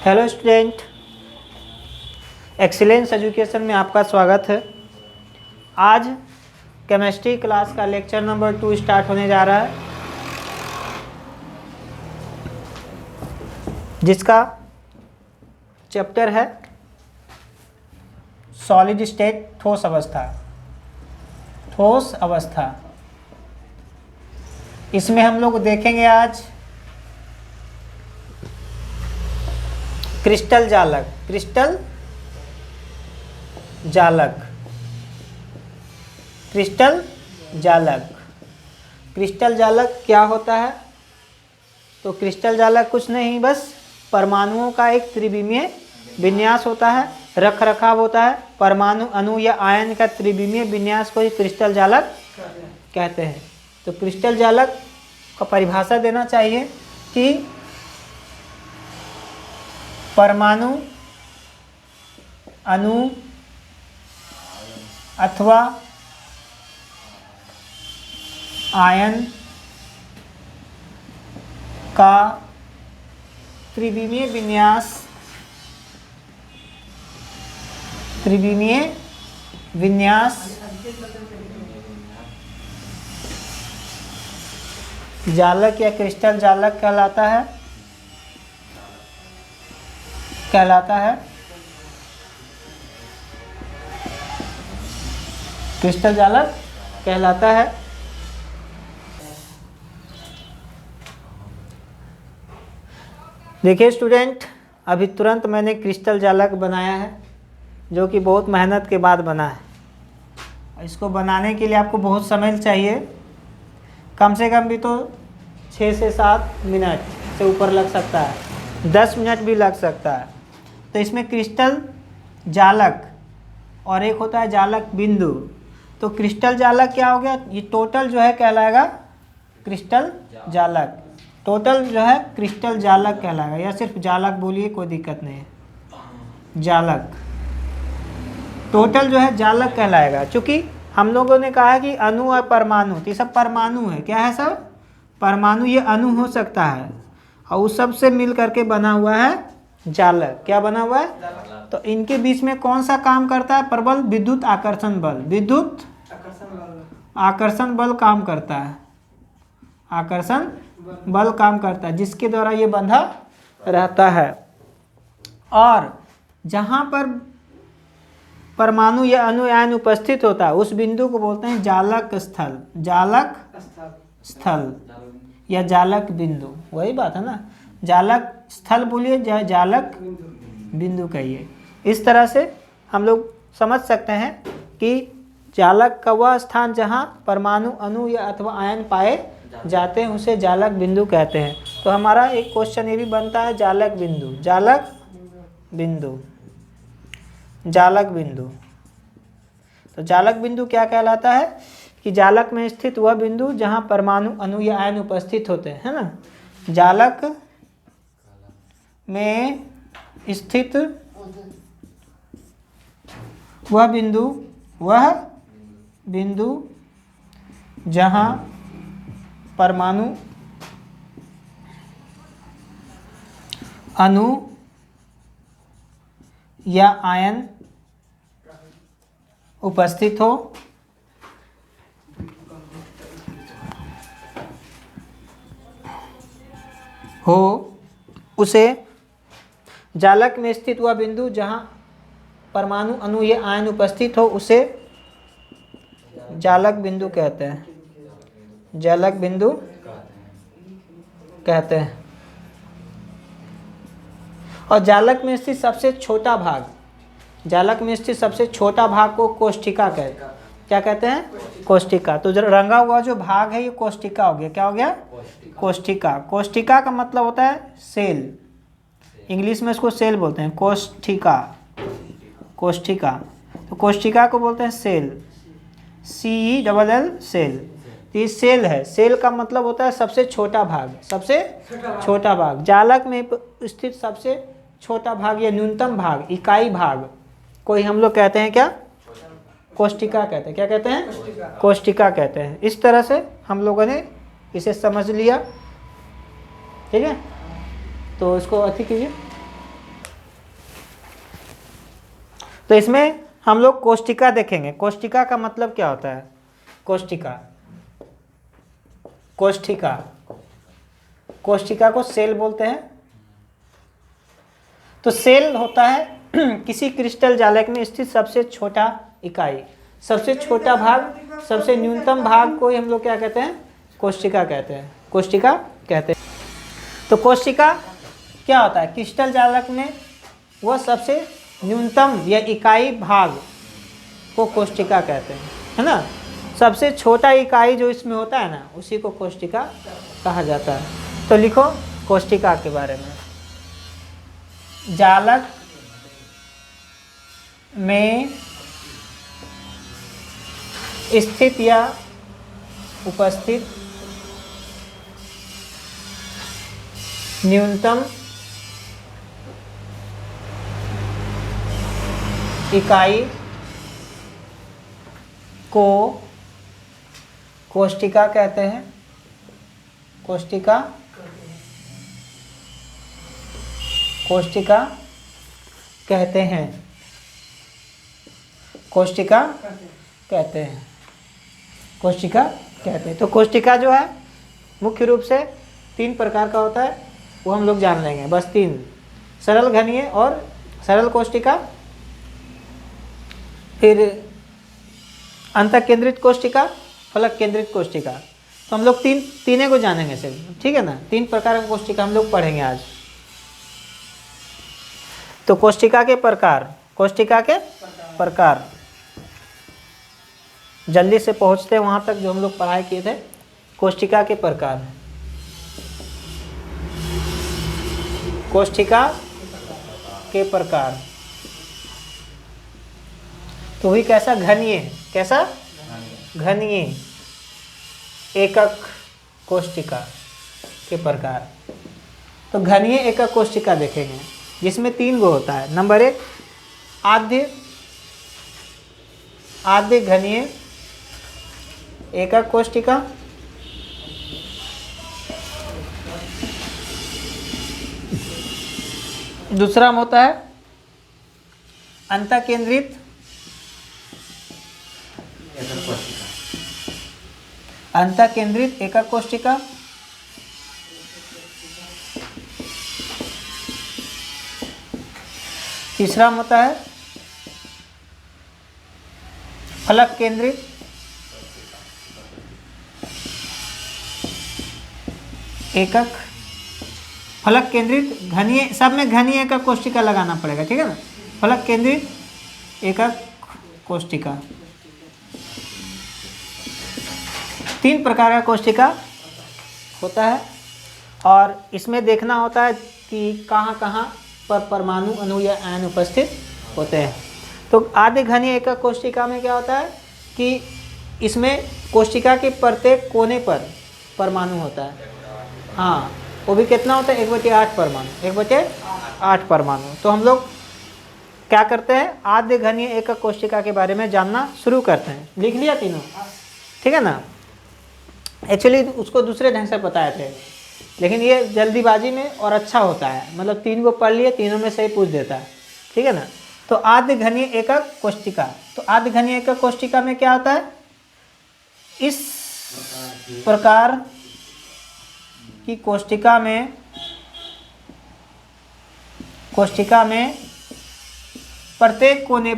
Hello student, excellence education में आपका स्वागत है। आज केमिस्ट्री क्लास का लेक्चर नंबर 2 स्टार्ट होने जा रहा है, जिसका चैप्टर है सॉलिड स्टेट ठोस अवस्था। ठोस अवस्था इसमें हम लोग देखेंगे आज क्रिस्टल जालक। क्रिस्टल जालक, क्रिस्टल जालक, क्रिस्टल जालक क्या होता है? तो क्रिस्टल जालक कुछ नहीं, बस परमाणुओं का एक त्रिविमीय विन्यास होता है, रख रखाव होता है। परमाणु, अणु या आयन का त्रिविमीय विन्यास को ही क्रिस्टल जालक कहते हैं। तो क्रिस्टल जालक का परिभाषा देना चाहिए कि परमाणु, अणु अथवा आयन का त्रिविमीय विन्यास, त्रिविमीय विन्यास जालक या क्रिस्टल जालक कहलाता है। क्रिस्टल जालक कहलाता है। देखिए स्टूडेंट, अभी तुरंत मैंने क्रिस्टल जालक बनाया है, जो कि बहुत मेहनत के बाद बना है। इसको बनाने के लिए आपको बहुत समय चाहिए, कम से कम भी तो 6 से 7 मिनट से ऊपर लग सकता है, 10 मिनट भी लग सकता है। तो इसमें क्रिस्टल जालक और एक होता है जालक बिंदु। तो क्रिस्टल जालक क्या हो गया? ये टोटल जो है कहलाएगा क्रिस्टल जालक। टोटल जो है क्रिस्टल जालक कहलाएगा, या सिर्फ जालक बोलिए, कोई दिक्कत नहीं है। जालक टोटल जो है जालक कहलाएगा। चूँकि हम लोगों ने कहा है कि अणु और परमाणु, तो ये सब परमाणु है। क्या है सब? परमाणु। ये अणु हो सकता है और उस सब से मिल करके बना हुआ है जालक। क्या बना हुआ है? तो इनके बीच में कौन सा काम करता है? प्रबल विद्युत आकर्षण बल। विद्युत आकर्षण बल काम करता है। आकर्षण बल काम करता है, जिसके द्वारा ये बंधा रहता है। और जहाँ पर परमाणु या अणु आयन उपस्थित होता है, उस बिंदु को बोलते हैं जालक स्थल। जालक स्थल या जालक बिंदु, वही बात है ना। जालक स्थल बोलिए, जालक बिंदु कहिए। इस तरह से हम लोग समझ सकते हैं कि जालक का वह स्थान जहाँ परमाणु, अणु या अथवा आयन पाए जाते हैं, उसे जालक बिंदु कहते हैं। तो हमारा एक क्वेश्चन ये भी बनता है, जालक बिंदु। जालक बिंदु, जालक बिंदु। तो जालक बिंदु क्या कहलाता है? कि जालक में स्थित वह बिंदु जहाँ परमाणु, अणु या आयन उपस्थित होते हैं, है ना। जालक में स्थित वह बिंदु जहाँ परमाणु, अणु या आयन उपस्थित हो उसे जालक में स्थित हुआ बिंदु जहाँ परमाणु, अणु या आयन उपस्थित हो, उसे जालक बिंदु कहते हैं। जालक बिंदु कहते हैं। और जालक में स्थित सबसे छोटा भाग, जालक में स्थित सबसे छोटा भाग को कोष्ठिका कहते हैं। क्या कहते हैं? कोष्ठिका। तो जो रंगा हुआ जो भाग है, ये कोष्ठिका हो गया। क्या हो गया? कोष्ठिका। कोष्ठिका का मतलब होता है सेल। इंग्लिश में इसको सेल बोलते हैं, कोष्ठिका। कोष्ठिका, तो कोष्ठिका को बोलते हैं सेल। CELL cell. तो ये सेल है। सेल का मतलब होता है सबसे छोटा भाग, सबसे छोटा भाग। जालक में स्थित सबसे छोटा भाग या न्यूनतम भाग, इकाई भाग को ही हम लोग कहते हैं क्या? कोष्ठिका कहते हैं। क्या कहते हैं? कोष्ठिका कहते हैं। इस तरह से हम लोगों ने इसे समझ लिया, ठीक है। तो इसको अथी कीजिए, तो इसमें हम लोग कोष्टिका देखेंगे। कोष्टिका का मतलब क्या होता है? कोष्टिका, कोष्टिका, कोष्टिका को सेल बोलते हैं। तो सेल होता है किसी क्रिस्टल जालक में स्थित सबसे छोटा इकाई, सबसे छोटा भाग, सबसे न्यूनतम भाग को ही हम लोग क्या कहते हैं? कोष्टिका कहते हैं, कोष्टिका कहते हैं। तो कोष्टिका क्या होता है? क्रिस्टल जालक में वह सबसे न्यूनतम या इकाई भाग को कोष्टिका कहते हैं, है ना। सबसे छोटा इकाई जो इसमें होता है ना, उसी को कोष्टिका कहा जाता है। तो लिखो कोष्टिका के बारे में। जालक में स्थित या उपस्थित न्यूनतम इकाई को कोष्टिका कहते हैं, कोष्टिका, कोष्टिका कहते हैं, कोष्टिका कहते हैं, कोष्टिका कहते हैं। तो कोष्टिका जो है मुख्य रूप से 3 प्रकार का होता है, वो हम लोग जान लेंगे, बस 3। सरल घनीय और सरल कोष्टिका, फिर अंतः केंद्रित कोष्टिका, फलक केंद्रित कोष्टिका। तो हम लोग तीनों को जानेंगे सिर्फ, ठीक है ना। 3 प्रकार का कोष्टिका हम लोग पढ़ेंगे आज। तो कोष्टिका के प्रकार, कोष्टिका के प्रकार, जल्दी से पहुंचते हैं वहाँ तक जो हम लोग पढ़ाई किए थे। कोष्टिका के प्रकार, कोष्टिका के प्रकार। तो वही कैसा? घनीय, कैसा? घनीय एकक कोष्टिका के प्रकार। तो घनीय एकक कोष्टिका देखेंगे जिसमें 3 गो होता है। नंबर 1 आद्य, आद्य घनीय एकक कोष्टिका। दूसरा होता है अंतः केंद्रित अंतः केंद्रित एकक कोष्टिका। तीसरा होता है फलक केंद्रित एकक, फलक केंद्रित घनीय, सब में घनीय एकक कोष्टिका लगाना पड़ेगा, ठीक है ना। फलक केंद्रित एकक कोष्टिका। 3 प्रकार का कोष्टिका होता है और इसमें देखना होता है कि कहाँ कहाँ पर परमाणु, अणु या आयन उपस्थित होते हैं। तो आद्य घनीय एकक कोष्टिका में क्या होता है कि इसमें कोष्टिका के प्रत्येक कोने पर परमाणु होता है। हाँ, वो भी कितना होता है? 1/8 परमाणु, 1/8 परमाणु। तो हम लोग क्या करते हैं? आद्य घनीय एकक कोष्टिका के बारे में जानना शुरू करते हैं। लिख लिया तीनों, ठीक है ना। एक्चुअली उसको दूसरे ढंग से बताए थे, लेकिन ये जल्दीबाजी में और अच्छा होता है, मतलब 3 को पढ़ लिए, तीनों में से ही पूछ देता है, ठीक है ना। तो आद्य घनीय एकक कोष्टिका। तो आद्य घनीय एकक कोष्टिका में क्या होता है? इस प्रकार की कोष्टिका में प्रत्येक कोने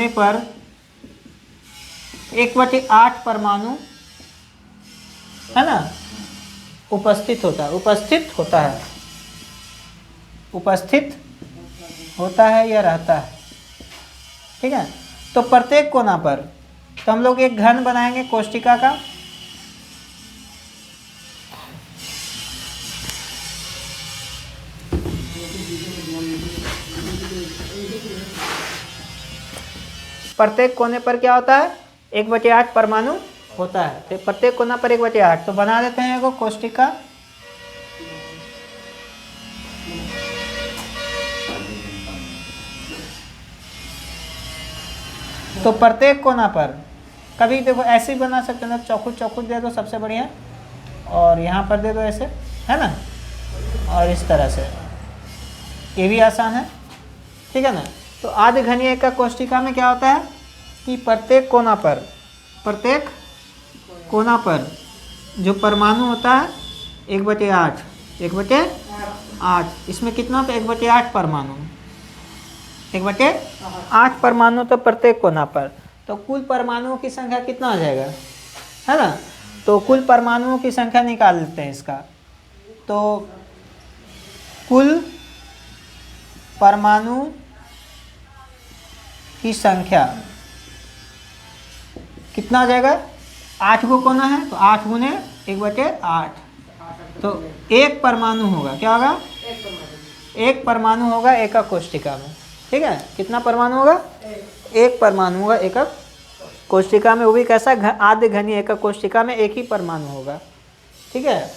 पर 1/8 परमाणु, है ना, उपस्थित होता है, उपस्थित होता है या रहता है, ठीक है। तो प्रत्येक कोना पर, तो हम लोग एक घन बनाएंगे कोष्टिका का। प्रत्येक कोने पर क्या होता है? 1/8 परमाणु होता है। तो प्रत्येक कोना पर 1/8, तो बना देते हैं एगो कोष्टिका। तो प्रत्येक कोना पर, कभी देखो ऐसे ही बना सकते हैं, चौखुट दे दो सबसे बढ़िया, और यहाँ पर दे दो ऐसे, है ना, और इस तरह से, ये भी आसान है। ठीक है ना। तो आधे घनीय एकक कोष्ठिका में क्या होता है कि प्रत्येक कोना पर जो परमाणु होता है 1/8, 1/8, इसमें कितना होता है 1/8 परमाणु, 1/8 परमाणु तो प्रत्येक कोना पर। तो कुल परमाणुओं की संख्या कितना हो जाएगा, है ना। तो कुल परमाणुओं की संख्या निकाल लेते हैं इसका। तो कुल परमाणु की संख्या कितना हो जाएगा, 8 गो कोना है तो 8 गुने 1/8, तो एक परमाणु होगा, क्या होगा, एक परमाणु होगा एकक कोष्ठिका में। ठीक है, कितना परमाणु होगा, एक परमाणु होगा एकक कोष्ठिका में, वो भी कैसा, आधे घनीय एकक कोष्ठिका में एक ही परमाणु होगा। ठीक है,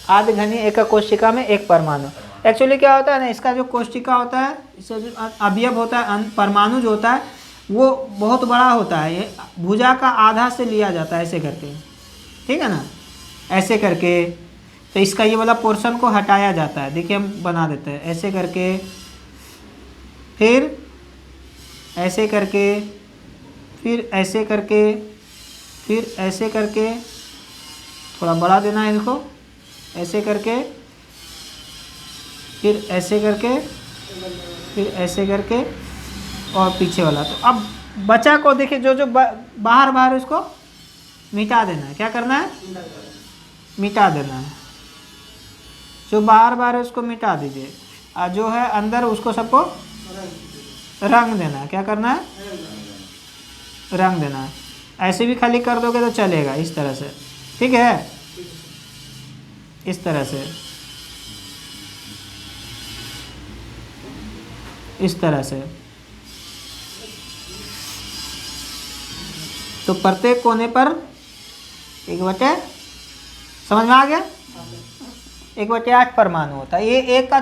आधे घनीय एकक कोष्ठिका में एक परमाणु। एक्चुअली क्या होता है ना, इसका जो कोष्ठिका होता है, इसका जो अवयव होता है, परमाणु जो होता है वो बहुत बड़ा होता है, ये भुजा का आधा से लिया जाता है ऐसे करके, ठीक है ना, ऐसे करके। तो इसका ये वाला पोर्शन को हटाया जाता है, देखिए हम बना देते हैं ऐसे करके, फिर ऐसे करके, फिर ऐसे करके, फिर ऐसे करके, थोड़ा बड़ा देना है इसको, ऐसे करके, फिर ऐसे करके, फिर ऐसे करके, और पीछे वाला। तो अब बचा को देखिए, जो जो बाहर बाहर उसको मिटा देना है, क्या करना है, मिटा देना है, जो बाहर बाहर है उसको मिटा दीजिए, और जो है अंदर उसको सबको रंग देना है, क्या करना है, रंग देना है। ऐसे भी खाली कर दोगे तो चलेगा, इस तरह से, ठीक है, इस तरह से, इस तरह से। तो प्रत्येक कोने पर 1/8, समझ में आ गया, 1/8 परमाणु होता है, ये 1 का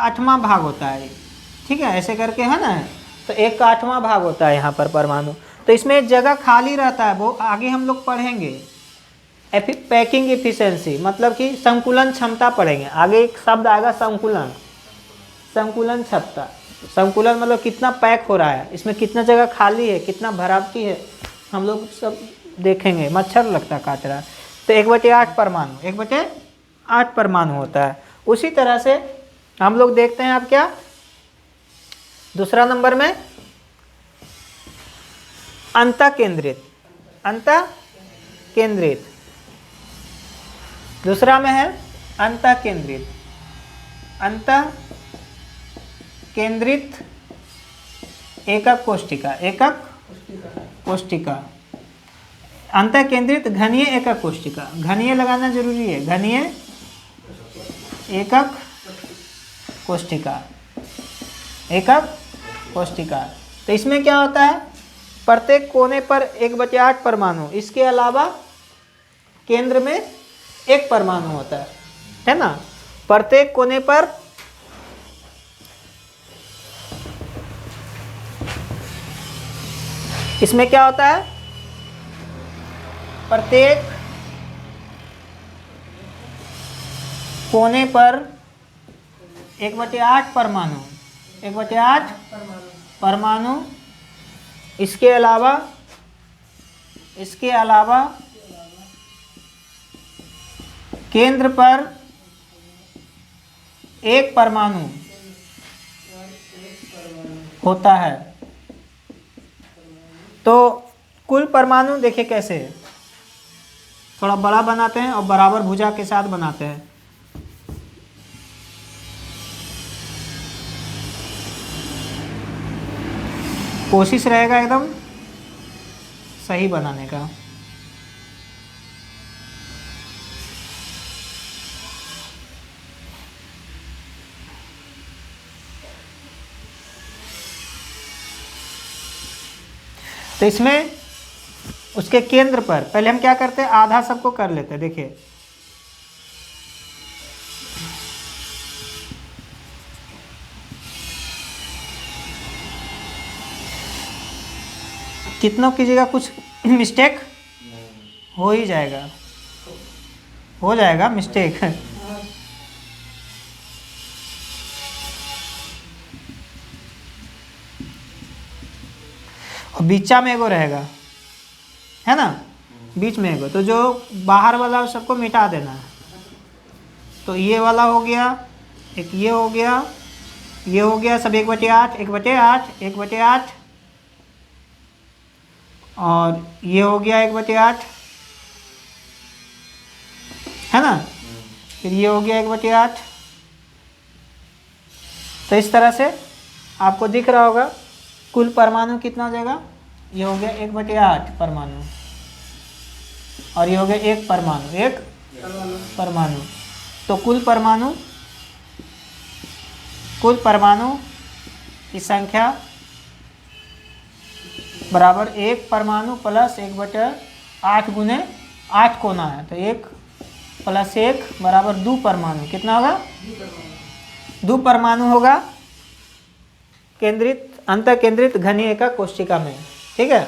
8वां भाग होता है, ठीक है, ऐसे करके है ना, तो 1 का 8वां भाग होता है यहाँ पर परमाणु। तो इसमें जगह खाली रहता है, वो आगे हम लोग पढ़ेंगे। पैकिंग एफिशिएंसी मतलब कि संकुलन क्षमता पढ़ेंगे, आगे एक शब्द आएगा संकुलन, संकुलन क्षमता। संकुलन मतलब कितना पैक हो रहा है, इसमें कितना जगह खाली है, कितना भरावटी है, हम लोग सब देखेंगे। मच्छर लगता काट रहा है। तो 1/8 परमाणु, 1/8 परमाणु होता है। उसी तरह से हम लोग देखते हैं अब क्या, दूसरा नंबर में अंतःकेंद्रित, अंतःकेंद्रित, दूसरा में है अंतःकेंद्रित, अंतःकेंद्रित एकक कोष्ठिका, एकक कोष्ठिका, अंतःकेंद्रित घनीय एकक कोष्ठिका। घनीय लगाना जरूरी है, घनीय एकक कोष्ठिका, एकक कोष्ठिका। तो इसमें क्या होता है, प्रत्येक कोने पर 1/8 परमाणु, इसके अलावा केंद्र में एक परमाणु होता है ना। प्रत्येक कोने पर इसमें क्या होता है, प्रत्येक कोने पर 1/8 परमाणु, 1/8 परमाणु, इसके अलावा केंद्र पर एक परमाणु होता है। तो कुल परमाणु देखिए कैसे, थोड़ा बड़ा बनाते हैं और बराबर भुजा के साथ बनाते हैं। कोशिश रहेगा एकदम सही बनाने का। तो इसमें उसके केंद्र पर पहले हम क्या करते हैं, आधा सबको कर लेते हैं। देखिए कितनों कीजिएगा, कुछ मिस्टेक हो ही जाएगा, हो जाएगा मिस्टेक। और बीचा में एगो रहेगा, है ना, बीच में एगो, तो जो बाहर वाला सबको मिटा देना है। तो ये वाला हो गया, एक ये हो गया, ये हो गया, सब 1/8, 1/8, 1/8, और ये हो गया 1/8, है ना, फिर ये हो गया 1/8। तो इस तरह से आपको दिख रहा होगा कुल परमाणु कितना हो जाएगा, ये हो गया 1/8 परमाणु, और ये हो गया एक परमाणु। तो कुल परमाणु की संख्या बराबर एक परमाणु प्लस 1/8 गुने 8 कोना है, तो 1 + 1 बराबर 2 परमाणु। कितना होगा, 2 परमाणु होगा केंद्रित अंतः केंद्रित घनीय का कोशिका में, ठीक है।